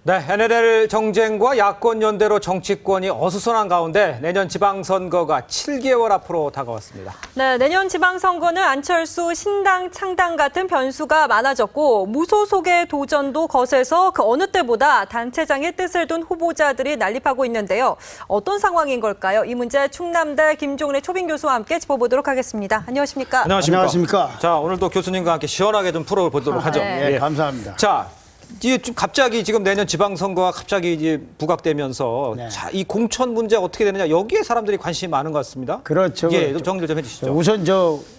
네, NLL 정쟁과 야권 연대로 정치권이 어수선한 가운데 내년 지방선거가 7개월 앞으로 다가왔습니다. 네, 내년 지방선거는 안철수 신당 창당 같은 변수가 많아졌고 무소속의 도전도 거세서 그 어느 때보다 단체장의 뜻을 둔 후보자들이 난립하고 있는데요. 어떤 상황인 걸까요? 이 문제 충남대 김종래 초빙 교수와 함께 짚어보도록 하겠습니다. 안녕하십니까? 안녕하십니까? 자, 오늘도 교수님과 함께 시원하게 좀 풀어보도록 하죠. 네. 예, 감사합니다. 자, 이게 좀 갑자기 지금 내년 지방선거가 갑자기 이제 부각되면서 네. 자, 이 공천 문제 어떻게 되느냐 여기에 사람들이 관심이 많은 것 같습니다. 그렇죠. 예, 그렇죠. 좀 정리를 좀 해주시죠. 우선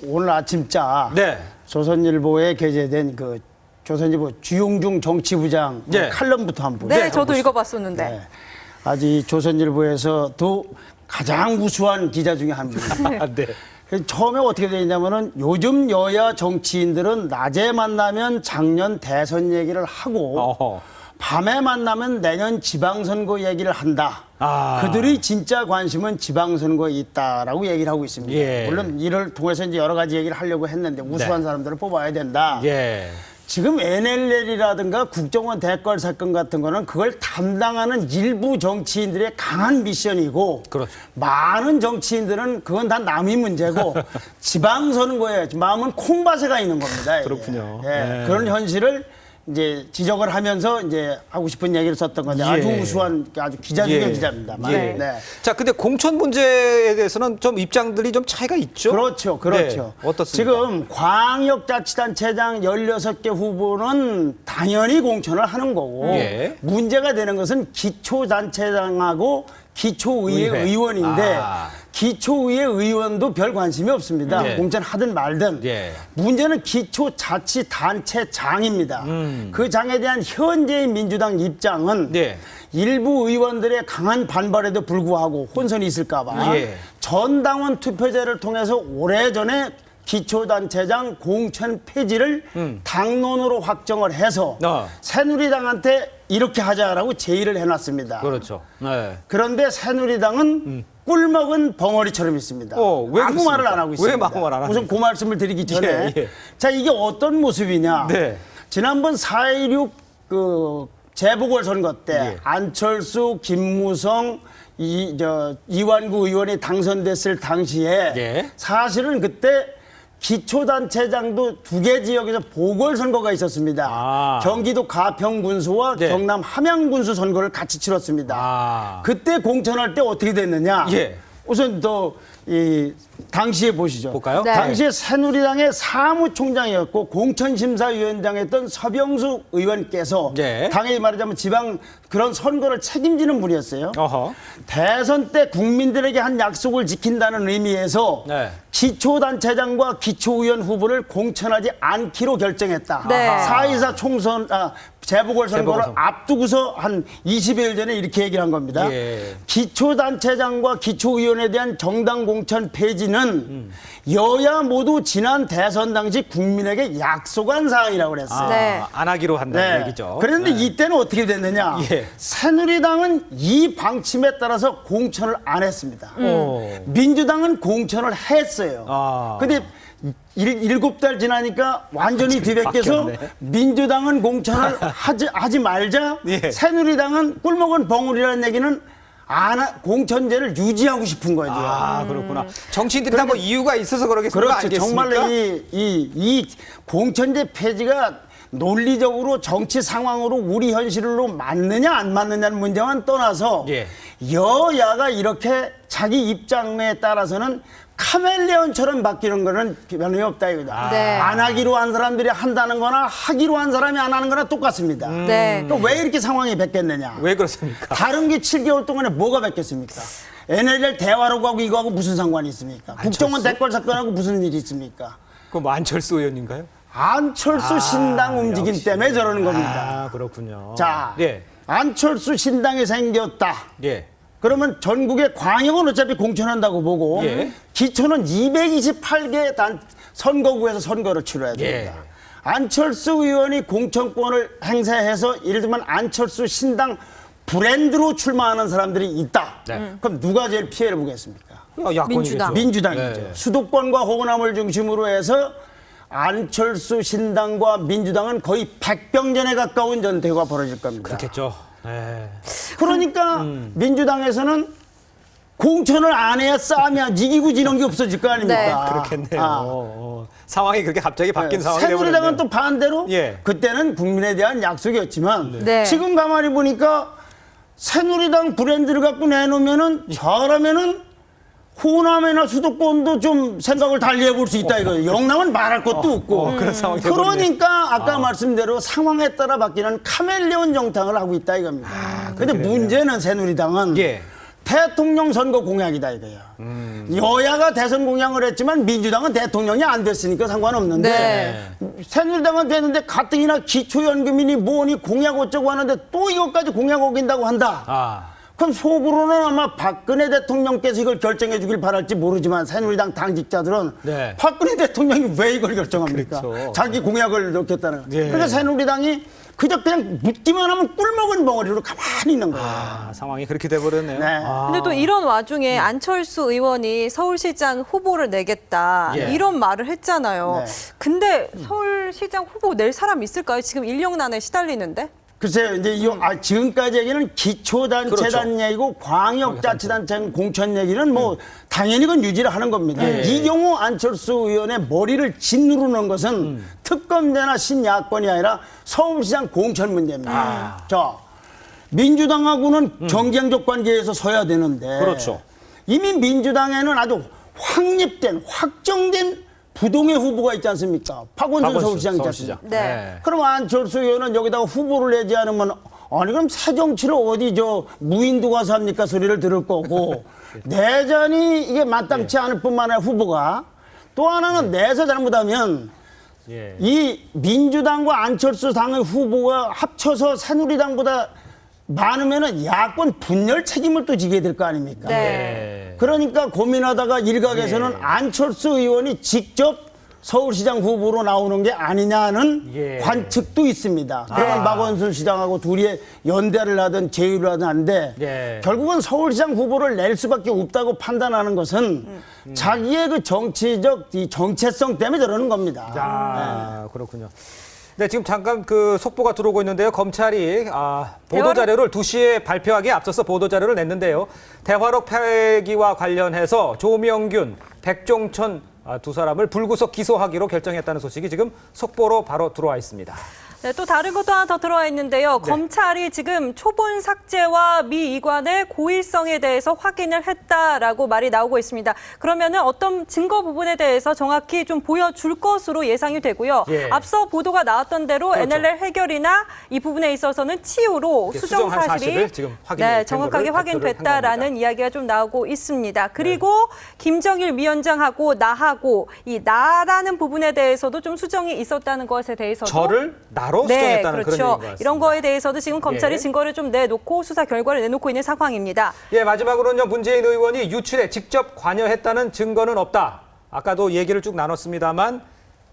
오늘 아침자 네. 조선일보에 게재된 그 조선일보 주용중 정치부장 네. 칼럼부터 한번 네, 보시죠. 저도 읽어봤었는데. 네. 아주 이 조선일보에서도 가장 우수한 기자 중에 한 분입니다. 네. 처음에 어떻게 되냐면은 요즘 여야 정치인들은 낮에 만나면 작년 대선 얘기를 하고 어허. 밤에 만나면 내년 지방선거 얘기를 한다. 아. 그들의 진짜 관심은 지방선거에 있다라고 얘기를 하고 있습니다. 예. 물론 이를 통해서 이제 여러 가지 얘기를 하려고 했는데 우수한 네. 사람들을 뽑아야 된다. 예. 지금 NLL이라든가 국정원 대권 사건 같은 거는 그걸 담당하는 일부 정치인들의 강한 미션이고 그렇죠. 많은 정치인들은 그건 다 남의 문제고 지방선거에 마음은 콩밭에 가 있는 겁니다. 이게. 그렇군요. 예. 네. 그런 현실을 이제 지적을 하면서 이제 하고 싶은 얘기를 썼던 건데 아주 예. 우수한 아주 기자 중에 예. 기자입니다. 예. 네. 자, 근데 공천 문제에 대해서는 좀 입장들이 좀 차이가 있죠? 그렇죠. 네. 어떻습니까? 지금 광역자치단체장 16개 후보는 당연히 공천을 하는 거고 예. 문제가 되는 것은 기초단체장하고 기초의회 의회. 의원인데 아. 기초의회 의원도 별 관심이 없습니다. 예. 공천하든 말든. 예. 문제는 기초자치단체장입니다. 그 장에 대한 현재의 민주당 입장은 예. 일부 의원들의 강한 반발에도 불구하고 혼선이 있을까 봐 예. 전당원 투표제를 통해서 오래전에 기초단체장 공천 폐지를 당론으로 확정을 해서 새누리당한테 이렇게 하자라고 제의를 해놨습니다. 그렇죠. 네. 그런데 새누리당은 꿀먹은 벙어리처럼 있습니다. 왜 아무 그렇습니까? 말을 안 하고 있습니다. 왜 아무 말안 우선 그 말씀을 드리기 전에 예, 예. 자 이게 어떤 모습이냐. 네. 지난번 4.16 그 재보궐선거 때 예. 안철수, 김무성, 이완구 의원이 당선됐을 당시에 예. 사실은 그때 기초단체장도 2개 지역에서 보궐선거가 있었습니다. 아. 경기도 가평군수와 네. 경남 함양군수 선거를 같이 치렀습니다. 아. 그때 공천할 때 어떻게 됐느냐? 예. 우선 당시에 보시죠. 볼까요? 네. 당시에 새누리당의 사무총장이었고 공천심사위원장이었던 서병수 의원께서 예. 당연히 말하자면 지방 그런 선거를 책임지는 분이었어요. 어허. 대선 때 국민들에게 한 약속을 지킨다는 의미에서 네. 기초단체장과 기초의원 후보를 공천하지 않기로 결정했다. 네. 4.24 재보궐선거를 재보궐선거. 앞두고서 한 20일 전에 이렇게 얘기를 한 겁니다. 예. 기초단체장과 기초의원에 대한 정당 공천 폐지는 여야 모두 지난 대선 당시 국민에게 약속한 사항이라고 그랬어요. 네. 안 하기로 한다는 얘기죠. 그런데 네. 이때는 어떻게 됐느냐? 예. 새누리당은 이 방침에 따라서 공천을 안 했습니다. 민주당은 공천을 했어요. 아. 근데 7달 지나니까 완전히 뒤바뀌어서 바뀌었네. 민주당은 공천을 하지 말자. 예. 새누리당은 꿀먹은 벙울이라는 얘기는 공천제를 유지하고 싶은 거죠. 아, 그렇구나. 정치인들이 다 뭐 이유가 있어서 그러겠습니까? 그렇죠. 아니겠습니까? 정말로 이 공천제 폐지가 논리적으로 정치 상황으로 우리 현실로 맞느냐 안 맞느냐는 문제만 떠나서 예. 여야가 이렇게 자기 입장에 따라서는 카멜레온처럼 바뀌는 거는 변함이 없다 이거다. 네. 안 하기로 한 사람들이 한다는 거나 하기로 한 사람이 안 하는 거나 똑같습니다. 네. 또 왜 이렇게 상황이 바뀌었느냐. 왜 그렇습니까? 다른 게 7개월 동안에 뭐가 바뀌었습니까? NLL 대화로하고 이거하고 무슨 상관이 있습니까? 국정원 대권 사건하고 무슨 일이 있습니까? 그럼 안철수 의원인가요? 안철수 신당 움직임 역시. 때문에 저러는 겁니다. 아, 그렇군요. 자, 예. 안철수 신당이 생겼다. 예. 그러면 전국의 광역은 어차피 공천한다고 보고 예. 기초는 228개 선거구에서 선거를 치러야 됩니다. 예. 안철수 의원이 공천권을 행사해서 예를 들면 안철수 신당 브랜드로 출마하는 사람들이 있다. 네. 그럼 누가 제일 피해를 보겠습니까? 민주당. 민주당이죠. 네. 수도권과 호남을 중심으로 해서 안철수 신당과 민주당은 거의 백병전에 가까운 전태가 벌어질 겁니다. 그렇겠죠. 네. 그러니까 민주당에서는 공천을 안 해야 싸움이 이기고 지는 게 없어질 거 아닙니까? 네. 그렇겠네요. 아. 상황이 그렇게 갑자기 바뀐 상황이 새누리당은 되버렸네요. 또 반대로 예. 그때는 국민에 대한 약속이었지만 네. 지금 가만히 보니까 새누리당 브랜드를 갖고 내놓으면은 잘하면은 호남이나 수도권도 좀 생각을 달리해 볼 수 있다 이거예요. 영남은 말할 것도 없고. 그런 상황이 돼버렸네요. 그러니까 아까 말씀대로 상황에 따라 바뀌는 카멜레온 정당을 하고 있다 이겁니다. 근데 그러네요. 문제는 새누리당은 예. 대통령 선거 공약이다 이거예요. 여야가 대선 공약을 했지만 민주당은 대통령이 안 됐으니까 상관없는데 네. 새누리당은 됐는데 가뜩이나 기초연금이니 뭐니 공약 어쩌고 하는데 또 이것까지 공약 어긴다고 한다. 아, 그럼 속으로는 아마 박근혜 대통령께서 이걸 결정해 주길 바랄지 모르지만 새누리당 당직자들은 네. 박근혜 대통령이 왜 이걸 결정합니까? 그렇죠. 자기 공약을 넣겠다는 거죠. 예. 그러니까 새누리당이 그저 그냥 묻기만 하면 꿀먹은 벙어리로 가만히 있는 거예요. 상황이 그렇게 돼버렸네요. 네. 근데 또 이런 와중에 안철수 의원이 서울시장 후보를 내겠다 예. 이런 말을 했잖아요. 네. 근데 서울시장 후보 낼 사람 있을까요? 지금 인력난에 시달리는데? 글쎄요, 이제 지금까지 얘기는 기초단체단 그렇죠. 얘기고 광역자치단체 공천 얘기는 뭐 당연히 그건 유지를 하는 겁니다. 예. 이 경우 안철수 의원의 머리를 짓누르 놓은 것은 특검제나 신야권이 아니라 서울시장 공천 문제입니다. 자, 민주당하고는 경쟁적 관계에서 서야 되는데 그렇죠. 이미 민주당에는 아주 확립된 확정된 부동의 후보가 있지 않습니까? 박원순 서울시장 있지 않습니까? 네. 그럼 안철수 의원은 여기다가 후보를 내지 않으면 아니 그럼 새정치를 어디 무인도 가서 합니까 소리를 들을 거고 내전이 이게 마땅치 않을 뿐만 아니라 후보가 또 하나는 내서 잘못하면 예. 이 민주당과 안철수 당의 후보가 합쳐서 새누리당보다 많으면은 야권 분열 책임을 또 지게 될 거 아닙니까? 네. 그러니까 고민하다가 일각에서는 안철수 의원이 직접 서울시장 후보로 나오는 게 아니냐는 예. 관측도 있습니다. 그러면 박원순 시장하고 둘이 연대를 하든 제휴를 하든 하는데 예. 결국은 서울시장 후보를 낼 수밖에 없다고 판단하는 것은 자기의 그 정치적 이 정체성 때문에 저러는 겁니다. 아, 그렇군요. 네, 지금 잠깐 그 속보가 들어오고 있는데요. 검찰이 보도 대화록- 자료를 2시에 발표하기에 앞서서 보도 자료를 냈는데요. 대화록 폐기와 관련해서 조명균, 백종천 두 사람을 불구속 기소하기로 결정했다는 소식이 지금 속보로 바로 들어와 있습니다. 네, 또 다른 것도 하나 더 들어와 있는데요. 네. 검찰이 지금 초본 삭제와 미 이관의 고의성에 대해서 확인을 했다라고 말이 나오고 있습니다. 그러면은 어떤 증거 부분에 대해서 정확히 좀 보여줄 것으로 예상이 되고요. 예. 앞서 보도가 나왔던 대로 그렇죠. NLL 해결이나 이 부분에 있어서는 치유로 이게 수정 수정한 사실이 사실을 지금 확인이 네, 된 정확하게 거를 발표를 한 확인됐다라는 겁니다. 이야기가 좀 나오고 있습니다. 그리고 김정일 위원장하고 나하고 이 나라는 부분에 대해서도 좀 수정이 있었다는 것에 대해서도 저를 나로 수정했다는 그런 얘기인 것 같습니다. 이런 거에 대해서도 지금 검찰이 예. 증거를 좀 내놓고 수사 결과를 내놓고 있는 상황입니다. 예, 마지막으로는요. 문재인 의원이 유출에 직접 관여했다는 증거는 없다. 아까도 얘기를 쭉 나눴습니다만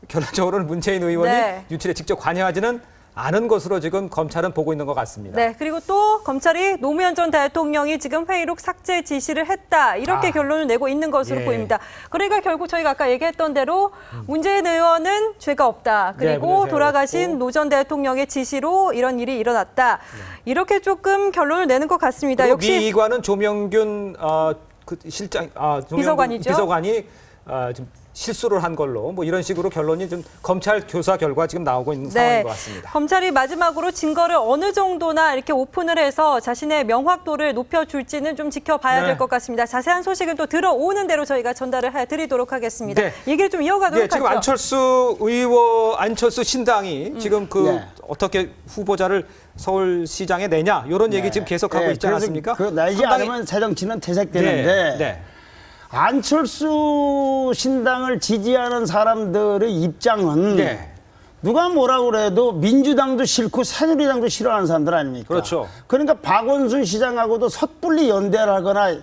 결론적으로는 문재인 의원이 네. 유출에 직접 관여하지는 않은 것으로 지금 검찰은 보고 있는 것 같습니다. 네, 그리고 또 검찰이 노무현 전 대통령이 지금 회의록 삭제 지시를 했다. 이렇게 결론을 내고 있는 것으로 예. 보입니다. 그러니까 결국 저희가 아까 얘기했던 대로 문재인 의원은 죄가 없다. 네, 그리고 문제가 돌아가신 없고. 노 전 대통령의 지시로 이런 일이 일어났다. 이렇게 조금 결론을 내는 것 같습니다. 그리고 역시 미 이관은 조명균 그 실장 조명균 비서관이죠. 비서관이 좀 실수를 한 걸로 뭐 이런 식으로 결론이 좀 검찰 교사 결과 지금 나오고 있는 상황인 것 같습니다. 검찰이 마지막으로 증거를 어느 정도나 이렇게 오픈을 해서 자신의 명확도를 높여줄지는 좀 지켜봐야 네. 될 것 같습니다. 자세한 소식은 또 들어오는 대로 저희가 전달을 해드리도록 하겠습니다. 네. 얘기를 좀 이어가도록 예, 지금 하죠. 안철수 신당이 지금 그 네. 어떻게 후보자를 서울시장에 내냐 이런 얘기 지금 계속하고 네, 있지 그래서 않았습니까? 그 내지 상당히- 않으면 새정치는 퇴색되는데 네, 네. 안철수 신당을 지지하는 사람들의 입장은 네. 누가 뭐라 그래도 민주당도 싫고 새누리당도 싫어하는 사람들 아닙니까? 그렇죠. 그러니까 박원순 시장하고도 섣불리 연대를 하거나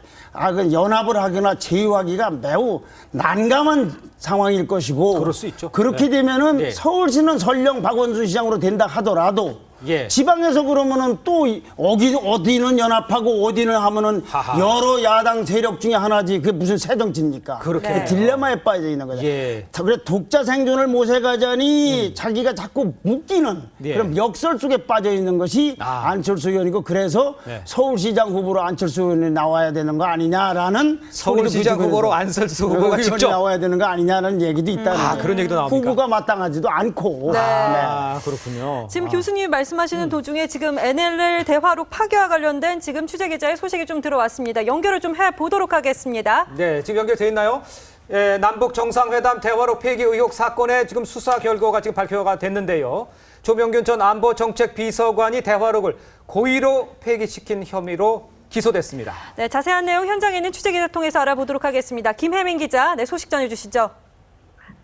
그 연합을 하거나 제휴하기가 매우 난감한 상황일 것이고 그럴 수 있죠. 그렇게 네. 되면은 네. 서울시는 설령 박원순 시장으로 된다 하더라도 예. 지방에서 그러면은 또 어디는 연합하고 어디는 하면은 하하. 여러 야당 세력 중에 하나지. 그게 무슨 새정치입니까? 그렇게. 그 딜레마에 빠져 있는 거죠. 예. 그래 독자 생존을 모색하자니 자기가 자꾸 묶이는 예. 그럼 역설 속에 빠져 있는 것이 안철수 의원이고 그래서 네. 서울시장 후보로 안철수 의원이 나와야 되는 거 아니냐라는 서울시장 소리도 후보로 그래서 안철수 후보가 의원이 직접. 나와야 되는 거 아니냐는 얘기도 있다는 그런 얘기도 나옵니까? 후보가 마땅하지도 않고 네. 아, 그렇군요. 지금 교수님이 말씀하시는 도중에 지금 NLL 대화록 파기와 관련된 지금 취재 기자의 소식이 좀 들어왔습니다. 연결을 좀 해보도록 하겠습니다. 네, 지금 연결돼 있나요? 예, 남북 정상회담 대화록 폐기 의혹 사건의 지금 수사 결과가 지금 발표가 됐는데요. 조명균 전 안보정책비서관이 대화록을 고의로 폐기시킨 혐의로 기소됐습니다. 네, 자세한 내용 현장에 있는 취재 기자 통해서 알아보도록 하겠습니다. 김혜민 기자, 네, 소식 전해주시죠.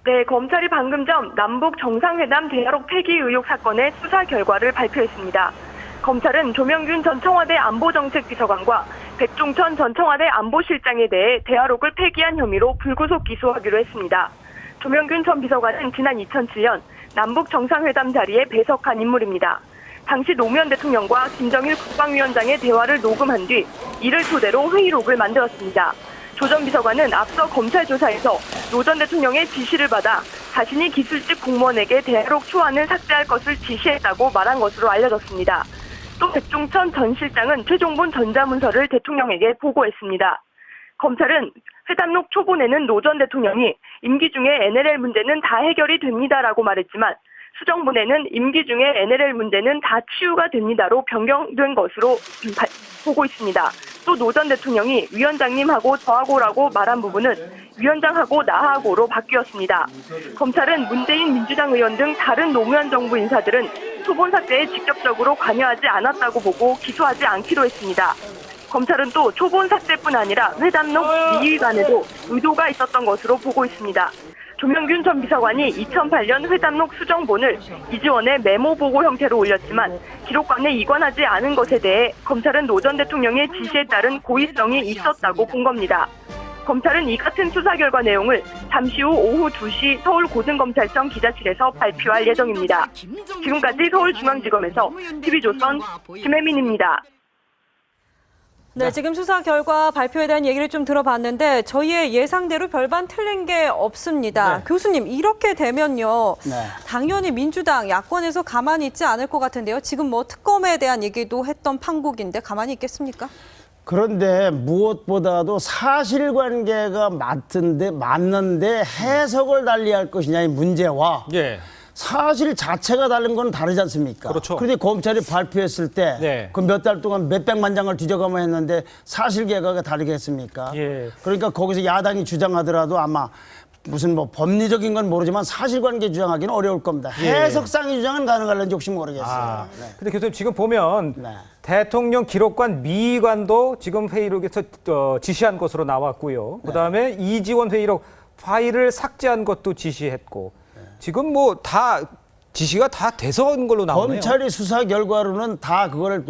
네, 검찰이 방금 전 남북 정상회담 대화록 폐기 의혹 사건의 수사 결과를 발표했습니다. 검찰은 조명균 전 청와대 안보정책비서관과 백종천 전 청와대 안보실장에 대해 대화록을 폐기한 혐의로 불구속 기소하기로 했습니다. 조명균 전 비서관은 지난 2007년 남북 정상회담 자리에 배석한 인물입니다. 당시 노무현 대통령과 김정일 국방위원장의 대화를 녹음한 뒤 이를 토대로 회의록을 만들었습니다. 조 전 비서관은 앞서 검찰 조사에서 노 전 대통령의 지시를 받아 자신이 기술직 공무원에게 대화록 초안을 삭제할 것을 지시했다고 말한 것으로 알려졌습니다. 또 백종천 전 실장은 최종본 전자문서를 대통령에게 보고했습니다. 검찰은 회담록 초본에는 노 전 대통령이 임기 중에 NLL 문제는 다 해결이 됩니다라고 말했지만 수정본에는 임기 중에 NLL 문제는 다 치유가 됩니다로 변경된 것으로 보고 있습니다. 또 노 전 대통령이 위원장님하고 저하고라고 말한 부분은 위원장하고 나하고로 바뀌었습니다. 검찰은 문재인 민주당 의원 등 다른 노무현 정부 인사들은 초본 삭제에 직접적으로 관여하지 않았다고 보고 기소하지 않기로 했습니다. 검찰은 또 초본 삭제뿐 아니라 회담록 미위반에도 의도가 있었던 것으로 보고 있습니다. 조명균 전 비서관이 2008년 회담록 수정본을 이지원의 메모 보고 형태로 올렸지만 기록관에 이관하지 않은 것에 대해 검찰은 노 전 대통령의 지시에 따른 고의성이 있었다고 본 겁니다. 검찰은 이 같은 수사 결과 내용을 잠시 후 오후 2시 서울고등검찰청 기자실에서 발표할 예정입니다. 지금까지 서울중앙지검에서 TV조선 김혜민입니다. 네, 지금 수사 결과 발표에 대한 얘기를 좀 들어봤는데 저희의 예상대로 별반 틀린 게 없습니다. 네. 교수님, 이렇게 되면요. 네. 당연히 민주당 야권에서 가만히 있지 않을 것 같은데요. 지금 뭐 특검에 대한 얘기도 했던 판국인데 가만히 있겠습니까? 그런데 무엇보다도 사실관계가 맞는데 해석을 달리할 것이냐의 문제와 예. 사실 자체가 다른 건 다르지 않습니까? 그렇죠. 그런데 검찰이 발표했을 때 네. 그 몇 달 동안 몇백만 장을 뒤져가며 했는데 사실관계가 다르게 했습니까? 예. 그러니까 거기서 야당이 주장하더라도 아마 무슨 뭐 법리적인 건 모르지만 사실관계 주장하기는 어려울 겁니다. 예. 해석상의 주장은 가능할는지 혹시 모르겠어요. 네. 근데 교수님 지금 보면 네. 대통령 기록관 미관도 지금 회의록에서 지시한 것으로 나왔고요. 그다음에 이지원 회의록 파일을 삭제한 것도 지시했고 지금 뭐 다 지시가 다 돼서인 걸로 나오네요. 검찰이 수사 결과로는 다 그걸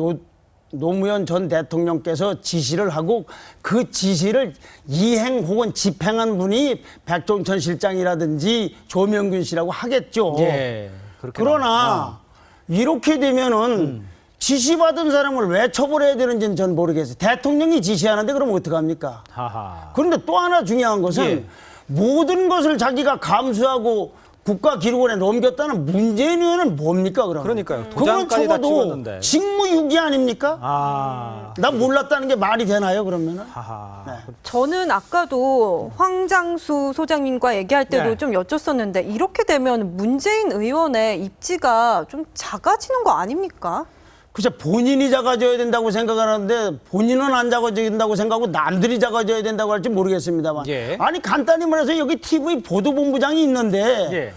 노무현 전 대통령께서 지시를 하고 그 지시를 이행 혹은 집행한 분이 백종천 실장이라든지 조명균 씨라고 하겠죠. 예. 그렇게 그러나 이렇게 되면은 지시받은 사람을 왜 처벌해야 되는지는 전 모르겠어요. 대통령이 지시하는데 그럼 어떡합니까? 하하. 그런데 또 하나 중요한 것은 예. 모든 것을 자기가 감수하고 국가기록원에 넘겼다는 문재인 의원은 뭡니까 그러면? 그러니까요. 그건 도장까지 다 적어도 찍었는데. 직무유기 아닙니까? 아. 나 몰랐다는 게 말이 되나요 그러면은? 하하. 네. 저는 아까도 황장수 소장님과 얘기할 때도 네. 좀 여쭙었는데 이렇게 되면 문재인 의원의 입지가 좀 작아지는 거 아닙니까? 그죠, 본인이 작아져야 된다고 생각하는데 본인은 안 작아져야 된다고 생각하고 남들이 작아져야 된다고 할지 모르겠습니다만. 예. 아니 간단히 말해서 여기 TV 보도본부장이 있는데 예.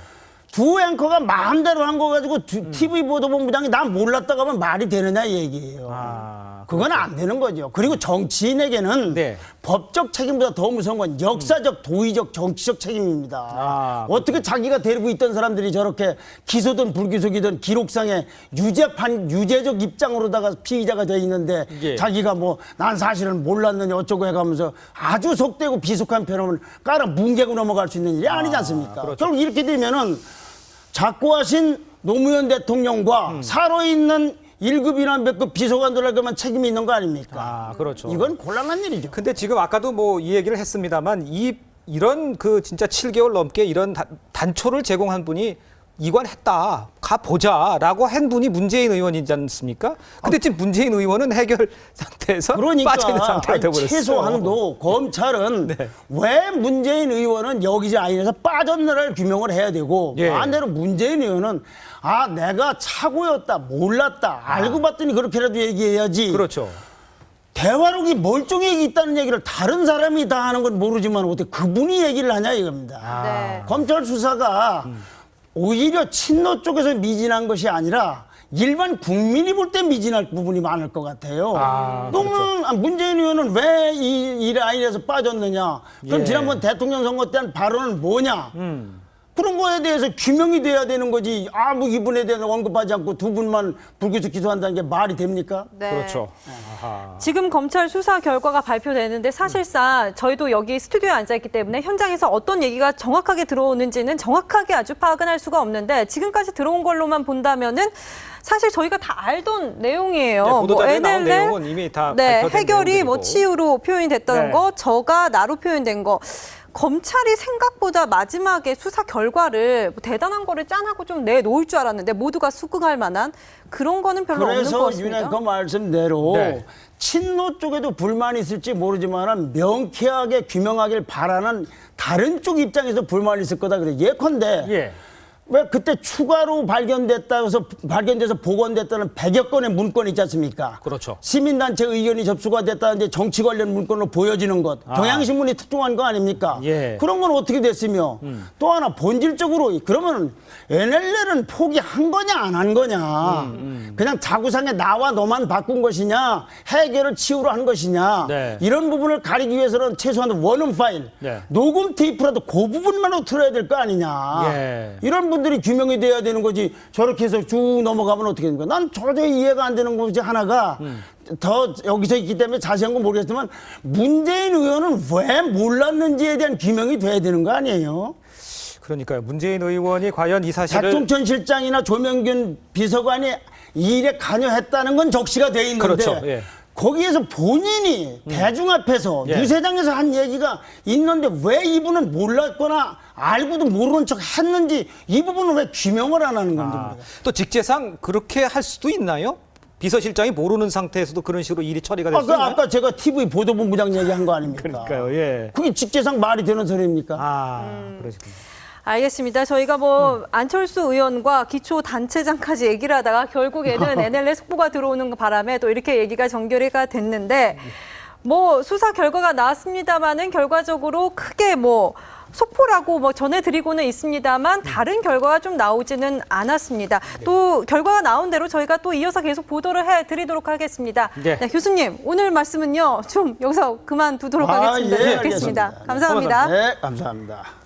두 앵커가 마음대로 한 거 가지고 TV 보도본부장이 난 몰랐다고 하면 말이 되느냐 이 얘기예요. 아. 그건 안 되는 거죠. 그리고 정치인에게는 네. 법적 책임보다 더 무서운 건 역사적, 도의적, 정치적 책임입니다. 아, 어떻게 자기가 데리고 있던 사람들이 저렇게 기소든 불기소이든 기록상에 유죄적 입장으로다가 피의자가 돼 있는데 예. 자기가 뭐 난 사실은 몰랐느니 어쩌고 해가면서 아주 속되고 비속한 표현을 깔아 뭉개고 넘어갈 수 있는 일이 아니지 않습니까? 그렇죠. 결국 이렇게 되면은 작고하신 노무현 대통령과 살아있는 1급이나 몇 급 비서관들에게만 책임이 있는 거 아닙니까? 아, 그렇죠. 이건 곤란한 일이죠. 근데 지금 아까도 뭐 이 얘기를 했습니다만 이런 그 진짜 7개월 넘게 이런 단초를 제공한 분이 이관했다, 가보자라고 한 분이 문재인 의원이지 않습니까? 근데 지금 문재인 의원은 해결 상태에서 그러니까 빠지는 상태가 돼버렸어요. 최소한도 검찰은 네. 왜 문재인 의원은 여기지 아니라서 빠졌나를 규명을 해야 되고 예. 반대로 문재인 의원은 아 내가 착오였다 몰랐다 알고 봤더니 그렇게라도 얘기해야지. 그렇죠. 대화록이 멀쩡히 있다는 얘기를 다른 사람이 다 하는 건 모르지만 어떻게 그분이 얘기를 하냐 이겁니다. 네. 검찰 수사가 오히려 친노 쪽에서 미진한 것이 아니라 일반 국민이 볼 때 미진할 부분이 많을 것 같아요. 너무 문재인 의원은 왜 이 라인에서 빠졌느냐. 그럼 예. 지난번 대통령 선거 때 한 발언은 뭐냐. 그런 거에 대해서 규명이 돼야 되는 거지. 아무 이분에 대해서 언급하지 않고 두 분만 불구속 기소한다는 게 말이 됩니까? 네. 그렇죠. 아하. 지금 검찰 수사 결과가 발표되는데 사실상 저희도 여기 스튜디오에 앉아있기 때문에 현장에서 어떤 얘기가 정확하게 들어오는지는 정확하게 아주 파악은 할 수가 없는데 지금까지 들어온 걸로만 본다면은 사실 저희가 다 알던 내용이에요. 네, 보도자료에 나온 내용은 이미 다 네, 발표된 해결이 뭐 내용들이고. 치유로 표현이 됐다는 네. 거, 저가 나로 표현된 거. 검찰이 생각보다 마지막에 수사 결과를 뭐 대단한 거를 짠하고 좀 내놓을 줄 알았는데 모두가 수긍할 만한 그런 거는 별로 없는 것 그래서 같습니다. 윤핵 말씀대로 네. 친노 쪽에도 불만이 있을지 모르지만 명쾌하게 규명하길 바라는 다른 쪽 입장에서 불만이 있을 거다 그래. 예컨대 예. 왜 그때 추가로 발견돼서 복원됐다는 100여 건의 문건 있지 않습니까? 그렇죠. 시민단체 의견이 접수가 됐다는 이제 정치 관련 문건으로 보여지는 것. 경향신문이 특종한 거 아닙니까? 예. 그런 건 어떻게 됐으며 또 하나 본질적으로 그러면 NLL은 포기한 거냐 안 한 거냐. 그냥 자구상에 나와 너만 바꾼 것이냐 해결을 치우로 한 것이냐. 네. 이런 부분을 가리기 위해서는 최소한 원음 파일, 네. 녹음 테이프라도 그 부분만으로 틀어야 될 거 아니냐. 예. 이런 분들이 규명이 돼야 되는 거지. 저렇게 해서 쭉 넘어가면 어떻게 되는 거야. 난 도저히 이해가 안 되는 거지 하나가 더 여기서 있기 때문에 자세한 건 모르겠지만 문재인 의원은 왜 몰랐는지에 대한 규명이 돼야 되는 거 아니에요. 그러니까요. 문재인 의원이 과연 이 사실을 박종천 실장이나 조명균 비서관이 이 일에 관여했다는 건 적시가 돼 있는데 그렇죠. 예. 거기에서 본인이 대중 앞에서 예. 유세장에서 한 얘기가 있는데 왜 이분은 몰랐거나 알고도 모르는 척 했는지 이 부분은 왜 규명을 안 하는 건지 모르겠어요. 또 직제상 그렇게 할 수도 있나요? 비서실장이 모르는 상태에서도 그런 식으로 일이 처리가 될 수 있나요? 아까 제가 TV 보도본부장 얘기한 거 아닙니까? 그러니까요. 예. 그게 직제상 말이 되는 소리입니까? 그러시군요. 알겠습니다. 저희가 뭐 안철수 의원과 기초단체장까지 얘기를 하다가 결국에는 NLL 속보가 들어오는 바람에 또 이렇게 얘기가 전결이가 됐는데 뭐 수사 결과가 나왔습니다마는 결과적으로 크게 뭐 속보라고 뭐 전해드리고는 있습니다만 다른 결과가 좀 나오지는 않았습니다. 또 결과가 나온 대로 저희가 또 이어서 계속 보도를 해드리도록 하겠습니다. 네. 네, 교수님 오늘 말씀은요 좀 여기서 그만두도록 하겠습니다. 예, 뵙겠습니다. 알겠습니다. 감사합니다. 네, 감사합니다.